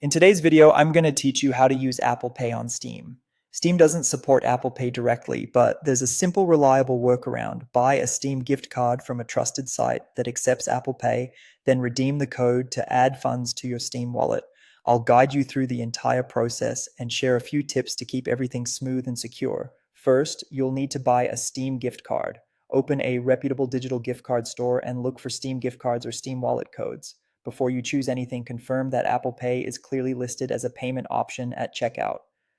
In today's video, I'm going to teach you how to use Apple Pay on Steam. Steam doesn't support Apple Pay directly, but there's a simple, reliable workaround. Buy a Steam gift card from a trusted site that accepts Apple Pay, then redeem the code to add funds to your Steam wallet. I'll guide you through the entire process and share a few tips to keep everything smooth and secure. First, you'll need to buy a Steam gift card. Open a reputable digital gift card store and look for Steam gift cards or Steam wallet codes. Before you choose anything, confirm that Apple Pay is clearly listed as a payment option at checkout.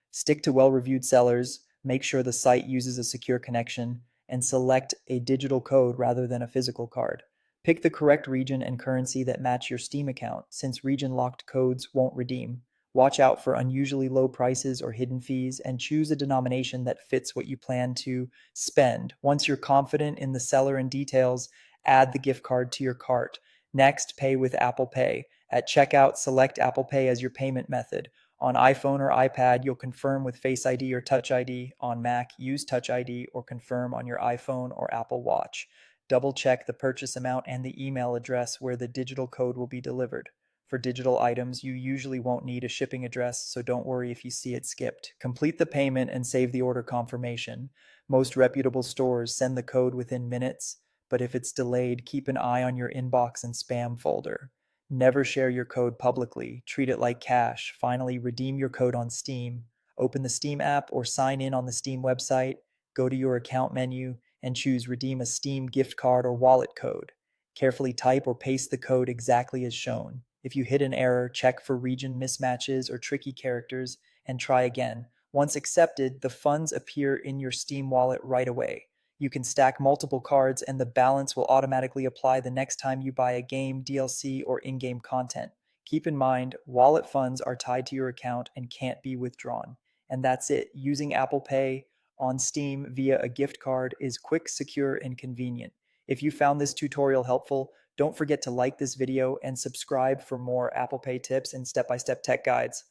Stick to well-reviewed sellers, make sure the site uses a secure connection, and select a digital code rather than a physical card. Pick the correct region and currency that match your Steam account, since region-locked codes won't redeem. Watch out for unusually low prices or hidden fees, and choose a denomination that fits what you plan to spend. Once you're confident in the seller and details, add the gift card to your cart. Next, pay with Apple Pay. At checkout, select Apple Pay as your payment method. On iPhone or iPad, you'll confirm with Face ID or Touch ID. On Mac, use Touch ID or confirm on your iPhone or Apple Watch. Double check the purchase amount and the email address where the digital code will be delivered. For digital items, you usually won't need a shipping address, so don't worry if you see it skipped. Complete the payment and save the order confirmation. Most reputable stores send the code within minutes, but if it's delayed, keep an eye on your inbox and spam folder. Never share your code publicly. Treat it like cash. Finally, redeem your code on Steam. Open the Steam app or sign in on the Steam website. Go to your account menu and choose Redeem a Steam gift card or wallet code. Carefully type or paste the code exactly as shown. If you hit an error, check for region mismatches or tricky characters and try again. Once accepted, the funds appear in your Steam wallet right away. You can stack multiple cards, and the balance will automatically apply the next time you buy a game, DLC, or in game content. Keep in mind, wallet funds are tied to your account and can't be withdrawn. And that's it. Using Apple Pay on Steam via a gift card is quick, secure, and convenient. If you found this tutorial helpful, don't forget to like this video and subscribe for more Apple Pay tips and step by step tech guides.